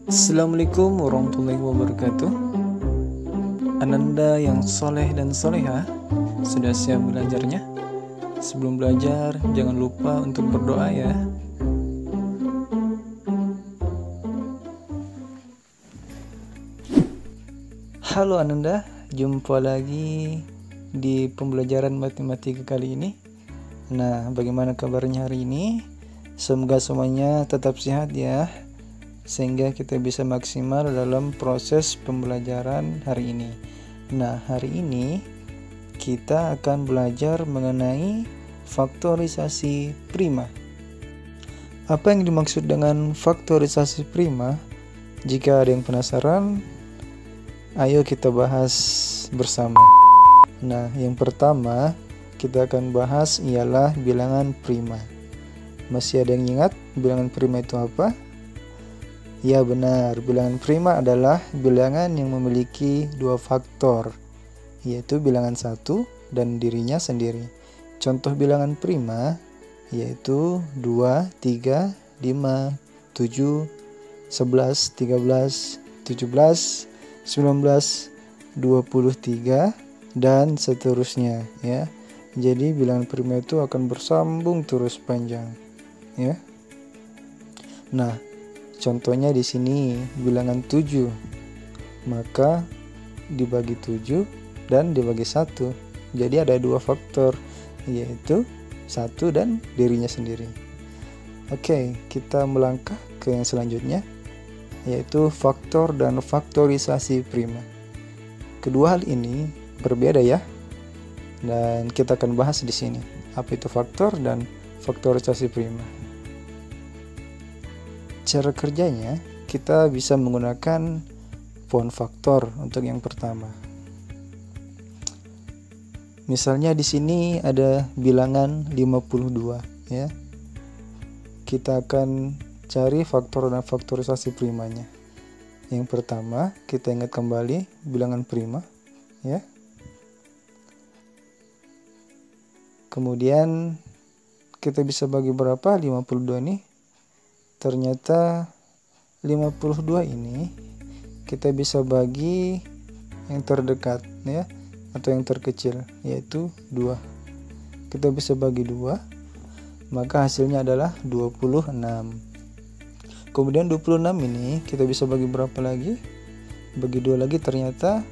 Assalamualaikum warahmatullahi wabarakatuh. Ananda yang soleh dan soleha, sudah siap belajarnya? Sebelum belajar, jangan lupa untuk berdoa ya. Halo Ananda, jumpa lagi di pembelajaran matematika kali ini. Nah, bagaimana kabarnya hari ini? Semoga semuanya tetap sehat ya, sehingga kita bisa maksimal dalam proses pembelajaran hari ini. Nah, hari ini kita akan belajar mengenai faktorisasi prima. Apa yang dimaksud dengan faktorisasi prima? Jika ada yang penasaran, ayo kita bahas bersama. Nah, yang pertama kita akan bahas ialah bilangan prima. Masih ada yang ingat bilangan prima itu apa? Ya benar, bilangan prima adalah bilangan yang memiliki dua faktor, yaitu bilangan satu dan dirinya sendiri. Contoh bilangan prima yaitu 2, 3, 5, 7, 11, 13, 17, 19, 23, dan seterusnya ya. Jadi bilangan prima itu akan bersambung terus panjang ya. Nah, contohnya di sini bilangan 7, maka dibagi 7 dan dibagi 1. Jadi ada dua faktor, yaitu 1 dan dirinya sendiri. Oke, kita melangkah ke yang selanjutnya, yaitu faktor dan faktorisasi prima. Kedua hal ini berbeda ya, dan kita akan bahas di sini apa itu faktor dan faktorisasi prima. Cara kerjanya, kita bisa menggunakan pohon faktor untuk yang pertama. Misalnya di sini ada bilangan 52 ya. Kita akan cari faktor dan faktorisasi primanya. Yang pertama, kita ingat kembali bilangan prima ya. Kemudian kita bisa bagi berapa? 52 nih. Ternyata 52 ini kita bisa bagi yang terdekat ya, atau yang terkecil, yaitu 2. Kita bisa bagi 2, maka hasilnya adalah 26. Kemudian 26 ini kita bisa bagi berapa lagi? Bagi 2 lagi ternyata,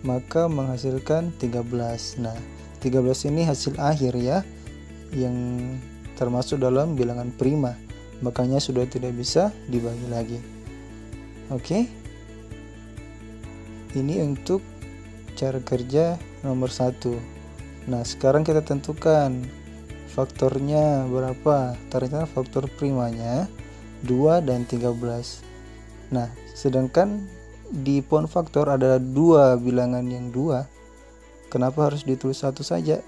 maka menghasilkan 13. Nah, 13 ini hasil akhir ya, yang termasuk dalam bilangan prima. Makanya sudah tidak bisa dibagi lagi. Oke. Ini untuk cara kerja nomor 1. Nah, sekarang kita tentukan faktornya berapa. Ternyata faktor primanya 2 dan 13. Nah, sedangkan di pohon faktor ada 2 bilangan yang 2. Kenapa harus ditulis 1 saja?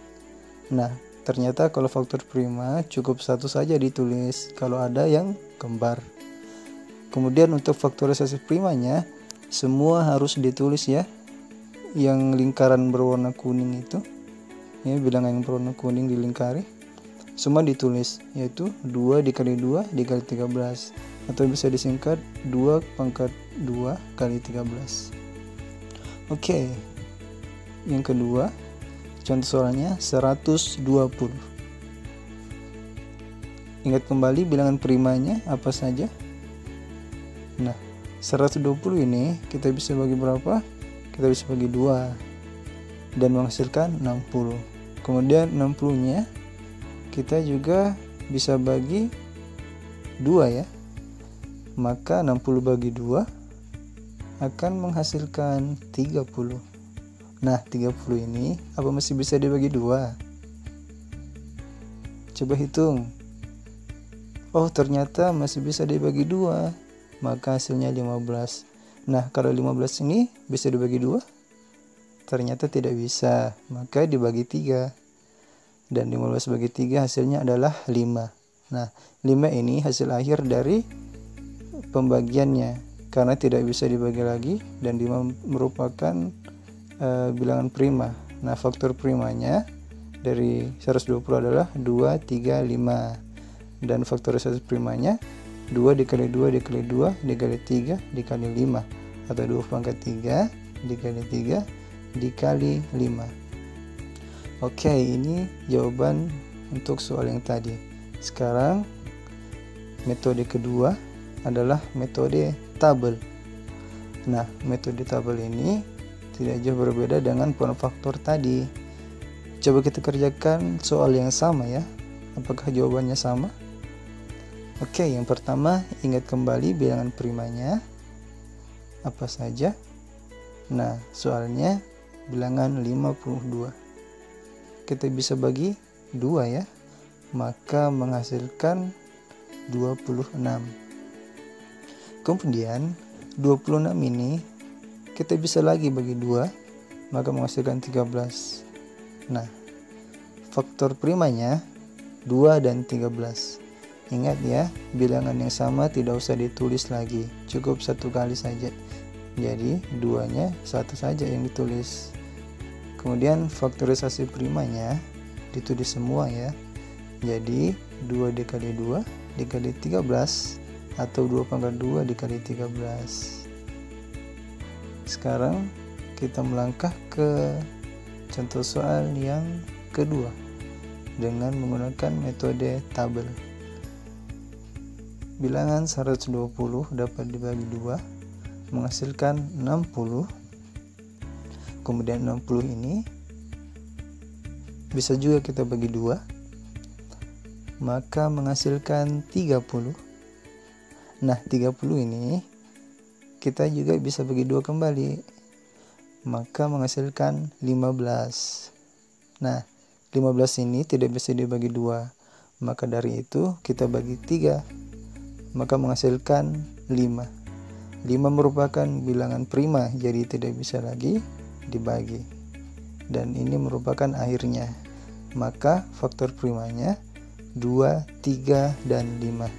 Nah, ternyata kalau faktor prima cukup 1 saja ditulis kalau ada yang kembar. Kemudian untuk faktorisasi primanya semua harus ditulis ya. Yang lingkaran berwarna kuning itu ya, bilangan yang berwarna kuning dilingkari, semua ditulis, yaitu 2 dikali 2 dikali 13, atau bisa disingkat 2 pangkat 2 kali 13. Oke. Yang kedua, contoh soalnya 120. Ingat kembali bilangan primanya apa saja? Nah, 120 ini kita bisa bagi berapa? Kita bisa bagi 2 dan menghasilkan 60. Kemudian 60-nya kita juga bisa bagi 2 ya. Maka 60 bagi 2 akan menghasilkan 30. Nah, 30 ini apa masih bisa dibagi 2? Coba hitung. Oh, ternyata masih bisa dibagi 2. Maka hasilnya 15. Nah, kalau 15 ini bisa dibagi 2? Ternyata tidak bisa. Maka dibagi 3. Dan 15 bagi 3 hasilnya adalah 5. Nah, 5 ini hasil akhir dari pembagiannya. Karena tidak bisa dibagi lagi dan 5 merupakan bilangan prima. Nah, faktor primanya dari 120 adalah 2, 3, 5. Dan faktorisasi primanya 2 dikali 2 dikali 2 dikali 3 dikali 5, atau 2 pangkat 3 dikali 3 dikali 5. Oke, ini jawaban untuk soal yang tadi. Sekarang metode kedua adalah metode tabel. Nah, metode tabel ini tidak jauh berbeda dengan penfaktor tadi. Coba kita kerjakan soal yang sama ya. Apakah jawabannya sama? Oke, yang pertama ingat kembali bilangan primanya apa saja. Nah, soalnya bilangan 52. Kita bisa bagi 2 ya, maka menghasilkan 26. Kemudian 26 ini kita bisa lagi bagi 2, maka menghasilkan 13. Nah, faktor primanya 2 dan 13. Ingat ya, bilangan yang sama tidak usah ditulis lagi, cukup satu kali saja. Jadi 2-nya satu saja yang ditulis. Kemudian faktorisasi primanya ditulis semua ya. Jadi 2 dikali 2 dikali 13, atau 2 pangkat 2 dikali 13. Sekarang kita melangkah ke contoh soal yang kedua dengan menggunakan metode tabel. Bilangan 120 dapat dibagi 2 menghasilkan 60. Kemudian 60 ini bisa juga kita bagi 2, maka menghasilkan 30. Nah, 30 ini kita juga bisa bagi 2 kembali, maka menghasilkan 15. Nah, 15 ini tidak bisa dibagi 2, maka dari itu kita bagi 3, maka menghasilkan 5. 5 merupakan bilangan prima, jadi tidak bisa lagi dibagi. Dan ini merupakan akhirnya, maka faktor primanya 2, 3, dan 5.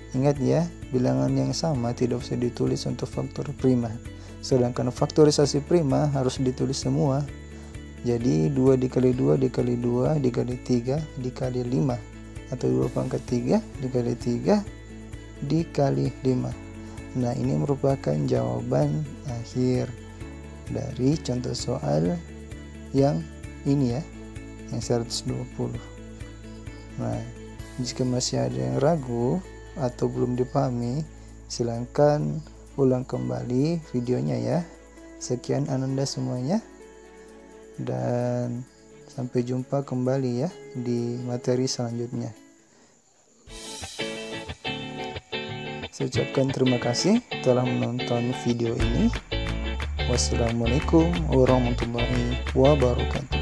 Ingat ya, bilangan yang sama tidak usah ditulis untuk faktor prima, sedangkan faktorisasi prima harus ditulis semua. Jadi 2 dikali 2 dikali 2 dikali 3 dikali 5, atau 2 pangkat 3 dikali 3 dikali 5. Nah, ini merupakan jawaban akhir dari contoh soal yang ini ya, yang 120. Nah, jika masih ada yang ragu atau belum dipahami, silahkan ulang kembali videonya ya. Sekian Ananda semuanya, dan sampai jumpa kembali ya di materi selanjutnya. Saya ucapkan terima kasih telah menonton video ini. Wassalamualaikum warahmatullahi wabarakatuh.